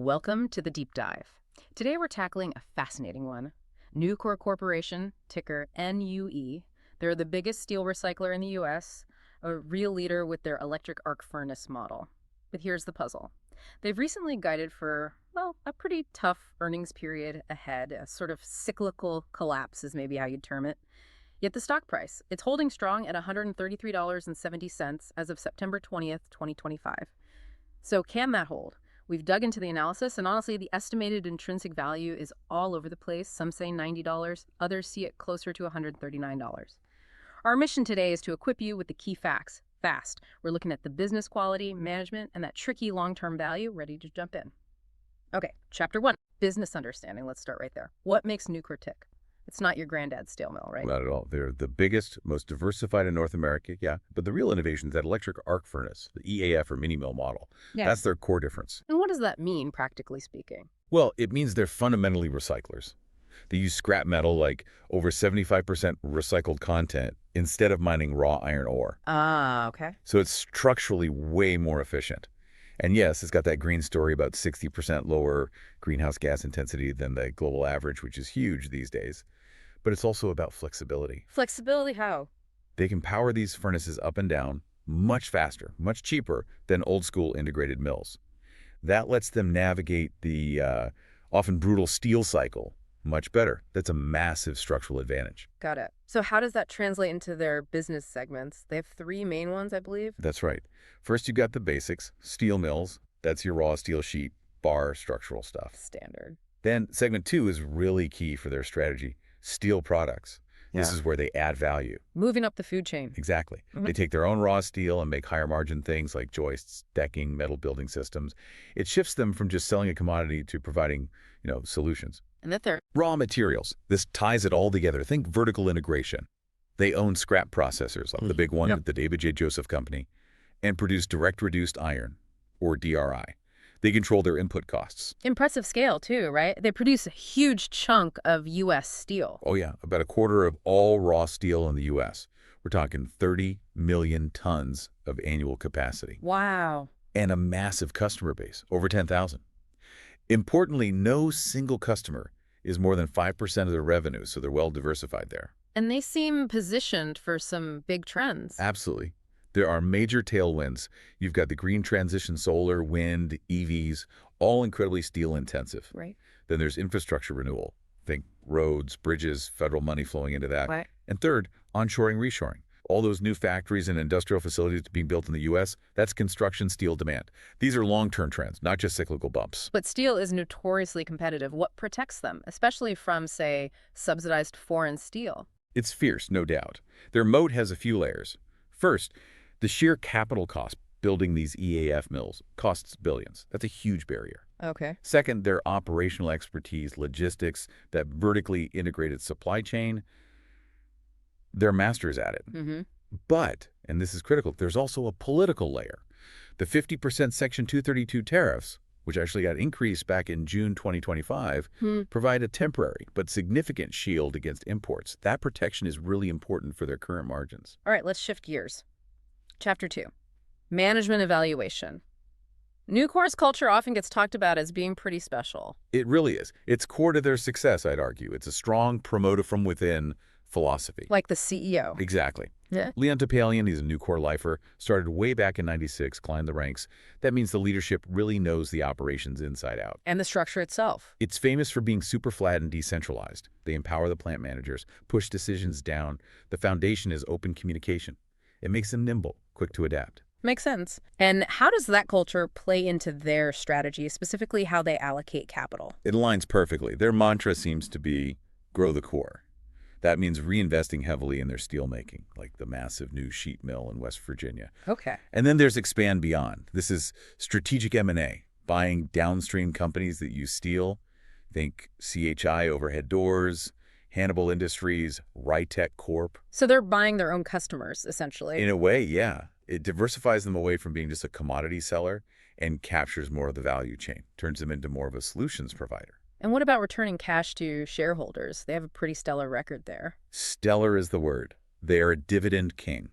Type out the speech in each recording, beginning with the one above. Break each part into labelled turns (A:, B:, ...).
A: Welcome to the deep dive. Today we're tackling a fascinating one. Nucor Corporation, ticker NUE. They're the biggest steel recycler in the US, a real leader with their electric arc furnace model. But here's the puzzle. They've recently guided for, well, a pretty tough earnings period ahead, a sort of cyclical collapse is maybe how you'd term it. Yet the stock price, it's holding strong at $133.70 as of September 20th, 2025. So can that hold? We've dug into the analysis, and honestly, the estimated intrinsic value is all over the place. Some say $90, others see it closer to $139. Our mission today is to equip you with the key facts, fast. We're looking at the business quality, management, and that tricky long-term value. Ready to jump in? Okay, Chapter 1, business understanding. Let's start right there. What makes Nucor tick? It's not your granddad's steel mill, right?
B: Not at all. They're the biggest, most diversified in North America, yeah. But the real innovation is that electric arc furnace, the EAF or mini mill model.
A: Yeah.
B: That's their core difference.
A: And what does that mean, practically speaking?
B: Well, it means they're fundamentally recyclers. They use scrap metal, like over 75% recycled content, instead of mining raw iron ore.
A: Ah, okay.
B: So it's structurally way more efficient. And yes, it's got that green story about 60% lower greenhouse gas intensity than the global average, which is huge these days. But it's also about flexibility.
A: Flexibility how?
B: They can power these furnaces up and down much faster, much cheaper than old-school integrated mills. That lets them navigate the often brutal steel cycle much better. That's a massive structural advantage.
A: Got it. So how does that translate into their business segments? They have three main ones, I believe.
B: That's right. First, you got the basics, steel mills. That's your raw steel sheet, bar, structural stuff.
A: Standard.
B: Then segment 2 is really key for their strategy, steel products. This is where they add value.
A: Moving up the food chain.
B: Exactly. They take their own raw steel and make higher margin things like joists, decking, metal building systems. It shifts them from just selling a commodity to providing, solutions.
A: And that they're
B: Raw materials. This ties it all together. Think vertical integration. They own scrap processors, like the big one at the David J. Joseph Company, and produce direct reduced iron, or DRI. They control their input costs.
A: impressive scale too, right? They produce a huge chunk of U.S. steel.
B: Oh yeah, about a quarter of all raw steel in the U.S. We're talking 30 million tons of annual capacity.
A: Wow.
B: And a massive customer base, over 10,000. Importantly, no single customer is more than 5% of their revenue, so they're well diversified there.
A: And they seem positioned for some big trends.
B: Absolutely. There are major tailwinds. You've got the green transition, solar, wind, EVs, all incredibly steel intensive.
A: Right.
B: Then there's infrastructure renewal. Think roads, bridges, federal money flowing into that.
A: Right.
B: And third, onshoring, reshoring. All those new factories and industrial facilities being built in the U.S., that's construction steel demand. These are long-term trends, not just cyclical bumps.
A: But steel is notoriously competitive. What protects them, especially from, say, subsidized foreign steel?
B: It's fierce, no doubt. Their moat has a few layers. First, the sheer capital cost building these EAF mills costs billions. That's a huge barrier.
A: Okay.
B: Second, their operational expertise, logistics, that vertically integrated supply chain, they're masters at it. But, and this is critical, there's also a political layer. The 50% Section 232 tariffs, which actually got increased back in June 2025, provide a temporary but significant shield against imports. That protection is really important for their current margins.
A: All right, let's shift gears. Chapter 2, management evaluation. Nucor's culture often gets talked about as being pretty special.
B: It really is. It's core to their success, I'd argue. It's a strong promote-from-within philosophy.
A: Like the CEO.
B: Exactly.
A: Yeah.
B: Leon Topalian, he's a Nucor lifer, started way back in '96, climbed the ranks. That means the leadership really knows the operations inside out.
A: And the structure itself.
B: It's famous for being super flat and decentralized. They empower the plant managers, push decisions down. The foundation is open communication. It makes them nimble, quick to adapt.
A: Makes sense. And how does that culture play into their strategy, specifically how they allocate capital?
B: It aligns perfectly. Their mantra seems to be grow the core. That means reinvesting heavily in their steelmaking, like the massive new sheet mill in West Virginia.
A: Okay.
B: And then there's expand beyond. This is strategic M&A, buying downstream companies that use steel. Think CHI Overhead Doors, Hannibal Industries, Rytec Corp.
A: So they're buying their own customers, essentially.
B: In a way, yeah. It diversifies them away from being just a commodity seller and captures more of the value chain, turns them into more of a solutions provider.
A: And what about returning cash to shareholders? They have a pretty stellar record there.
B: Stellar is the word. They are a dividend king.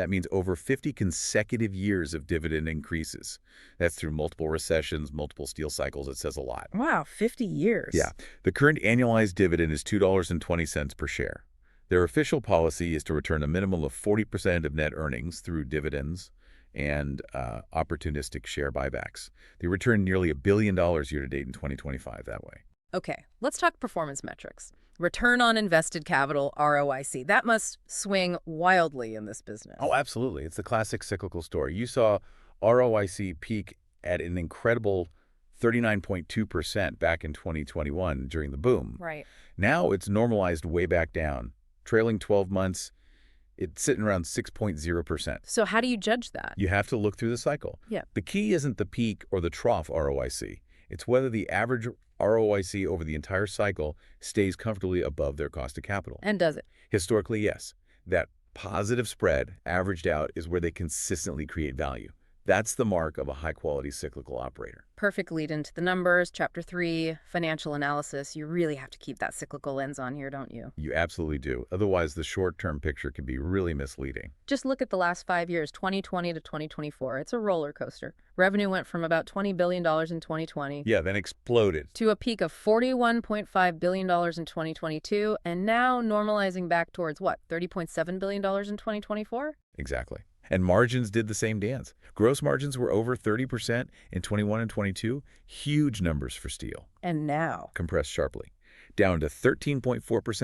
B: That means over 50 consecutive years of dividend increases. That's through multiple recessions, multiple steel cycles. It says a lot.
A: Wow, 50
B: Yeah.
A: years.
B: The current annualized dividend is $2.20 per share. Their official policy is to return a minimum of 40% of net earnings through dividends and opportunistic share buybacks. They returned nearly $1 billion year-to-date in 2025 that way.
A: Okay, let's talk performance metrics. Return on invested capital, ROIC. That must swing wildly in this business.
B: Oh, absolutely. It's the classic cyclical story. You saw ROIC peak at an incredible 39.2% back in 2021 during the boom.
A: Right.
B: Now it's normalized way back down. Trailing 12 months, it's sitting around 6.0%.
A: So how do you judge that?
B: You have to look through the cycle.
A: Yeah.
B: The key isn't the peak or the trough ROIC. It's whether the average ROIC over the entire cycle stays comfortably above their cost of capital.
A: And does it?
B: Historically, yes. That positive spread averaged out is where they consistently create value. That's the mark of a high-quality cyclical operator.
A: Perfect lead into the numbers. Chapter 3, financial analysis. You really have to keep that cyclical lens on here, don't you?
B: You absolutely do. Otherwise, the short-term picture can be really misleading.
A: Just look at the last 5 years, 2020 to 2024. It's a roller coaster. Revenue went from about $20 billion in 2020
B: Yeah, then exploded.
A: to a peak of $41.5 billion in 2022, and now normalizing back towards, what, $30.7 billion in 2024?
B: Exactly. And margins did the same dance. Gross margins were over 30% in 21 and 22. Huge numbers for steel.
A: And now?
B: Compressed sharply. Down to 13.4%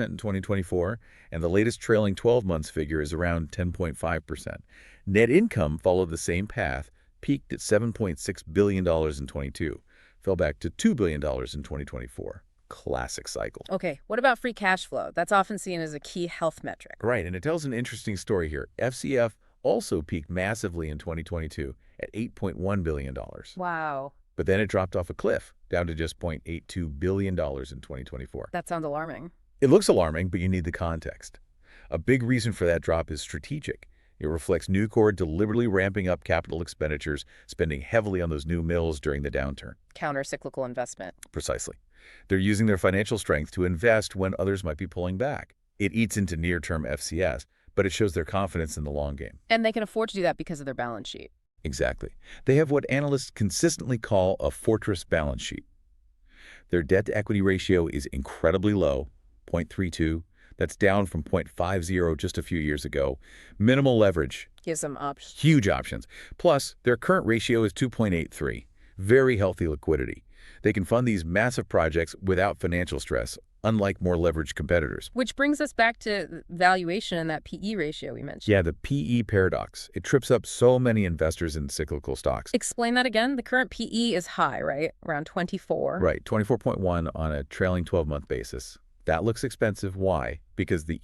B: in 2024, and the latest trailing 12 months figure is around 10.5%. Net income followed the same path, peaked at $7.6 billion in 22, fell back to $2 billion in 2024. Classic cycle.
A: Okay, what about free cash flow? That's often seen as a key health metric.
B: Right, and it tells an interesting story here. FCF also peaked massively in 2022 at $8.1 billion.
A: Wow.
B: But then it dropped off a cliff, down to just $0.82 billion in 2024.
A: That sounds alarming.
B: It looks alarming, but you need the context. A big reason for that drop is strategic. It reflects Nucor deliberately ramping up capital expenditures, spending heavily on those new mills during the downturn.
A: Counter-cyclical investment.
B: Precisely. They're using their financial strength to invest when others might be pulling back. It eats into near-term FCS, but it shows their confidence in the long game.
A: And they can afford to do that because of their balance sheet.
B: Exactly. They have what analysts consistently call a fortress balance sheet. Their debt-to-equity ratio is incredibly low, 0.32. That's down from 0.50 just a few years ago. Minimal leverage.
A: Gives them options.
B: Huge options. Plus, their current ratio is 2.83. Very healthy liquidity. They can fund these massive projects without financial stress, unlike more leveraged competitors.
A: Which brings us back to valuation and that PE ratio we mentioned.
B: Yeah, the PE paradox. It trips up so many investors in cyclical stocks.
A: Explain that again. The current PE is high, right? Around 24.
B: Right, 24.1 on a trailing 12-month basis. That looks expensive. Why? Because the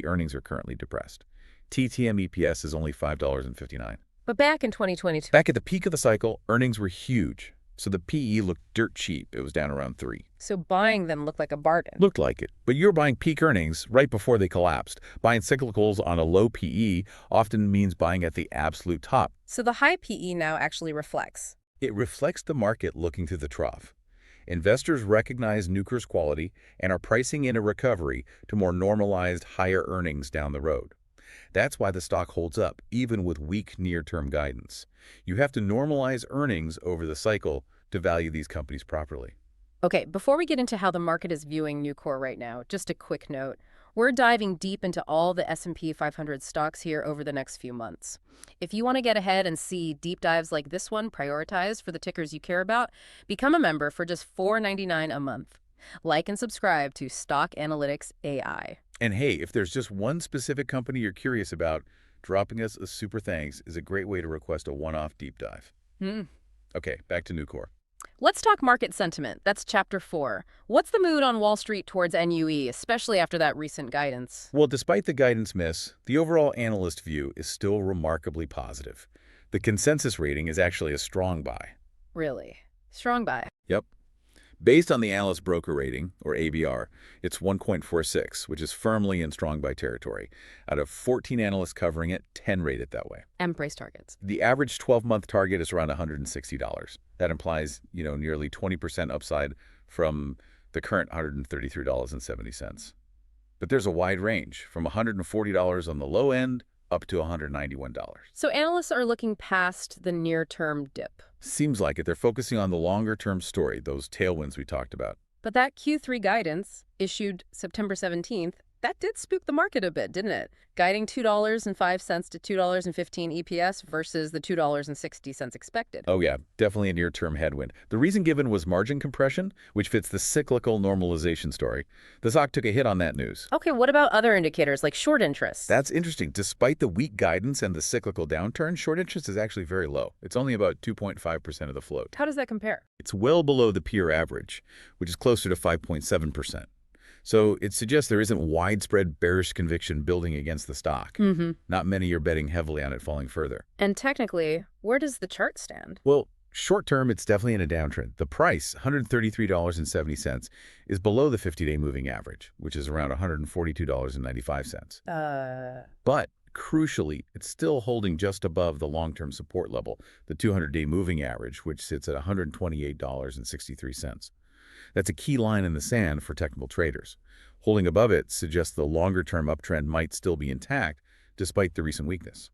B: earnings are currently depressed. TTM EPS is only $5.59.
A: But back in 2022.
B: Back at the peak of the cycle, earnings were huge. So the PE looked dirt cheap. It was down around 3.
A: So buying them looked like a bargain.
B: Looked like it. But you're buying peak earnings right before they collapsed. Buying cyclicals on a low PE often means buying at the absolute top.
A: So the high PE now actually reflects.
B: It reflects the market looking through the trough. Investors recognize Nucor's quality and are pricing in a recovery to more normalized, higher earnings down the road. That's why the stock holds up, even with weak near-term guidance. You have to normalize earnings over the cycle to value these companies properly.
A: Okay, before we get into how the market is viewing Nucor right now, just a quick note. We're diving deep into all the S&P 500 stocks here over the next few months. If you want to get ahead and see deep dives like this one prioritized for the tickers you care about, become a member for just $4.99 a month. Like and subscribe to Stock Analytics AI.
B: And hey, if there's just one specific company you're curious about, dropping us a super thanks is a great way to request a one-off deep dive. Okay, back to Nucor.
A: Let's talk market sentiment. That's Chapter 4. What's the mood on Wall Street towards NUE, especially after that recent guidance?
B: Well, despite the guidance miss, the overall analyst view is still remarkably positive. The consensus rating is actually a strong buy.
A: Really? Strong buy.
B: Yep. Based on the analyst broker rating, or ABR, it's 1.46, which is firmly in strong buy territory. Out of 14 analysts covering it, 10 rate it that way.
A: And price targets.
B: The average 12-month target is around $160. That implies, nearly 20% upside from the current $133.70. But there's a wide range, from $140 on the low end up to $191.
A: So analysts are looking past the near-term dip.
B: Seems like it. They're focusing on the longer-term story, those tailwinds we talked about.
A: But that Q3 guidance, issued September 17th, that did spook the market a bit, didn't it? Guiding $2.05 to $2.15 EPS versus the $2.60 expected.
B: Oh yeah, definitely a near-term headwind. The reason given was margin compression, which fits the cyclical normalization story. The stock took a hit on that news.
A: Okay, what about other indicators like short interest?
B: That's interesting. Despite the weak guidance and the cyclical downturn, short interest is actually very low. It's only about 2.5% of the float.
A: How does that compare?
B: It's well below the peer average, which is closer to 5.7%. So it suggests there isn't widespread bearish conviction building against the stock. Not many are betting heavily on it falling further.
A: And technically, where does the chart stand?
B: Well, short term, it's definitely in a downtrend. The price, $133.70, is below the 50-day moving average, which is around $142.95. But crucially, it's still holding just above the long-term support level, the 200-day moving average, which sits at $128.63. That's a key line in the sand for technical traders. Holding above it suggests the longer-term uptrend might still be intact, despite the recent weakness.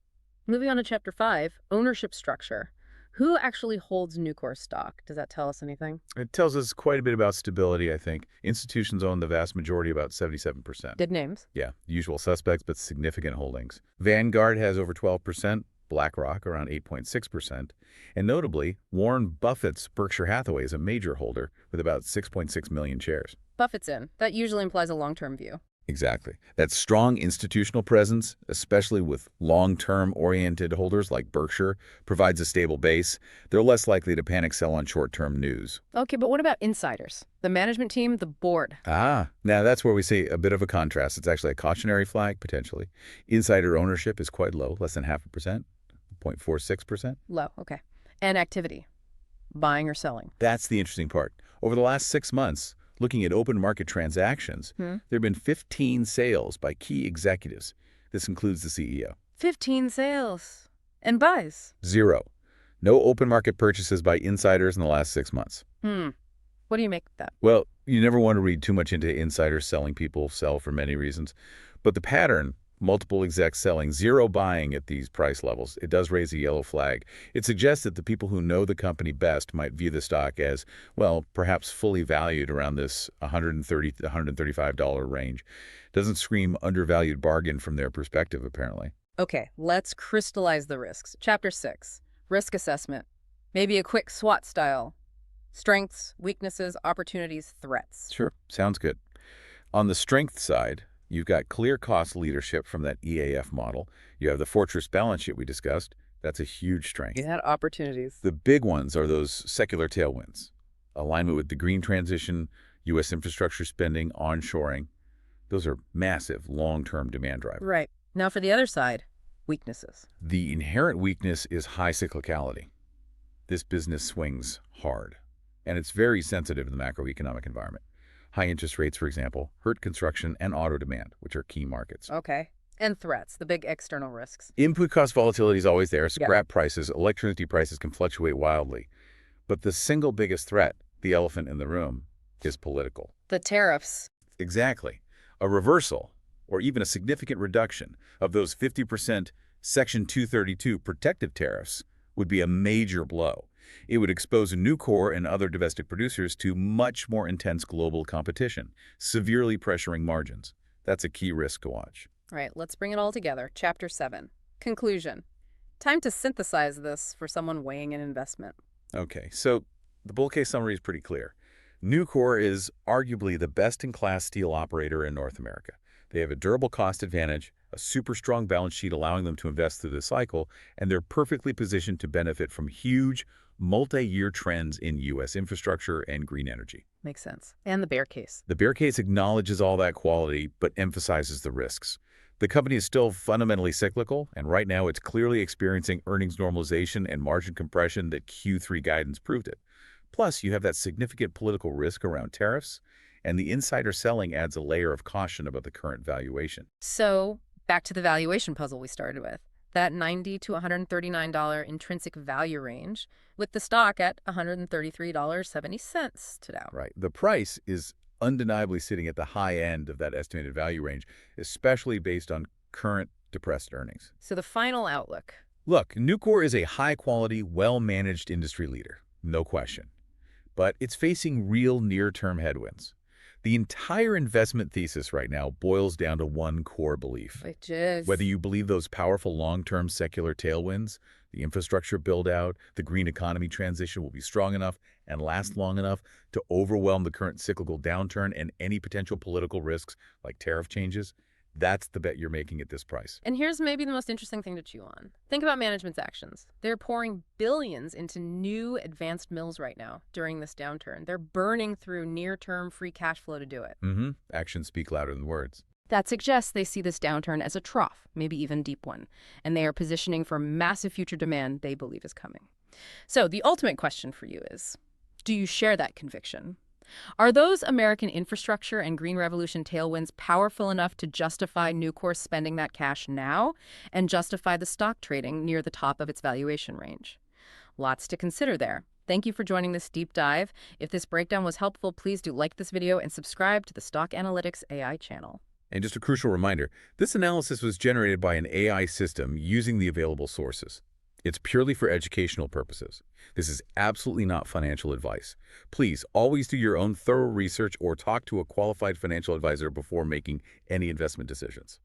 A: Moving on to Chapter 5, ownership structure. Who actually holds Nucor stock? Does that tell us anything?
B: It tells us quite a bit about stability, I think. Institutions own the vast majority, about 77%.
A: Good names.
B: Yeah, usual suspects, but significant holdings. Vanguard has over 12%, BlackRock around 8.6%, and notably, Warren Buffett's Berkshire Hathaway is a major holder with about 6.6 million shares.
A: Buffett's in. That usually implies a long-term view.
B: Exactly. That strong institutional presence, especially with long-term oriented holders like Berkshire, provides a stable base. They're less likely to panic sell on short-term news.
A: Okay, but what about insiders? The management team, the board?
B: Now that's where we see a bit of a contrast. It's actually a cautionary flag, potentially. Insider ownership is quite low, less than 0.5%, 0.46%.
A: Low, okay. And activity? Buying or selling?
B: That's the interesting part. Over the last 6 months, looking at open market transactions, there have been 15 sales by key executives. This includes the CEO.
A: 15 sales. And buys?
B: 0. No open market purchases by insiders in the last 6 months.
A: What do you make of that?
B: Well, you never want to read too much into insiders selling. People sell for many reasons. But the pattern, multiple execs selling, 0 buying at these price levels, it does raise a yellow flag. It suggests that the people who know the company best might view the stock as, well, perhaps fully valued around this $130 to $135 range. Doesn't scream undervalued bargain from their perspective, apparently.
A: Okay, let's crystallize the risks. Chapter 6, risk assessment. Maybe a quick SWOT style. Strengths, weaknesses, opportunities, threats.
B: Sure, sounds good. On the strength side, you've got clear cost leadership from that EAF model. You have the fortress balance sheet we discussed. That's a huge strength.
A: You had opportunities.
B: The big ones are those secular tailwinds. Alignment with the green transition, U.S. infrastructure spending, onshoring. Those are massive long-term demand drivers.
A: Right. Now for the other side, weaknesses.
B: The inherent weakness is high cyclicality. This business swings hard, and it's very sensitive to the macroeconomic environment. High interest rates, for example, hurt construction and auto demand, which are key markets.
A: Okay. And threats, the big external risks.
B: Input cost volatility is always there. Scrap prices, electricity prices can fluctuate wildly. But the single biggest threat, the elephant in the room, is political.
A: The tariffs.
B: Exactly. A reversal, or even a significant reduction, of those 50% Section 232 protective tariffs would be a major blow. It would expose Nucor and other domestic producers to much more intense global competition, severely pressuring margins. That's a key risk to watch.
A: All right, let's bring it all together. Chapter 7. Conclusion. Time to synthesize this for someone weighing an investment.
B: Okay, so the bull case summary is pretty clear. Nucor is arguably the best-in-class steel operator in North America. They have a durable cost advantage, a super strong balance sheet allowing them to invest through the cycle, and they're perfectly positioned to benefit from huge, multi-year trends in U.S. infrastructure and green energy.
A: Makes sense. And the bear case.
B: The bear case acknowledges all that quality, but emphasizes the risks. The company is still fundamentally cyclical, and right now it's clearly experiencing earnings normalization and margin compression that Q3 guidance proved it. Plus, you have that significant political risk around tariffs, and the insider selling adds a layer of caution about the current valuation.
A: So, back to the valuation puzzle we started with. That $90 to $139 intrinsic value range, with the stock at $133.70 today.
B: Right. The price is undeniably sitting at the high end of that estimated value range, especially based on current depressed earnings.
A: So the final outlook.
B: Look, Nucor is a high-quality, well-managed industry leader, no question. But it's facing real near-term headwinds. The entire investment thesis right now boils down to one core belief.
A: Which is?
B: Whether you believe those powerful long-term secular tailwinds, the infrastructure build-out, the green economy transition will be strong enough and last long enough to overwhelm the current cyclical downturn and any potential political risks like tariff changes, that's the bet you're making at this price.
A: And here's maybe the most interesting thing to chew on. Think about management's actions. They're pouring billions into new advanced mills right now during this downturn. They're burning through near-term free cash flow to do it.
B: Actions speak louder than words.
A: That suggests they see this downturn as a trough, maybe even deep one, and they are positioning for massive future demand they believe is coming. So the ultimate question for you is, do you share that conviction? Are those American infrastructure and green revolution tailwinds powerful enough to justify Nucor spending that cash now and justify the stock trading near the top of its valuation range? Lots to consider there. Thank you for joining this deep dive. If this breakdown was helpful, please do like this video and subscribe to the Stock Analytics AI channel.
B: And just a crucial reminder, this analysis was generated by an AI system using the available sources. It's purely for educational purposes. This is absolutely not financial advice. Please always do your own thorough research or talk to a qualified financial advisor before making any investment decisions.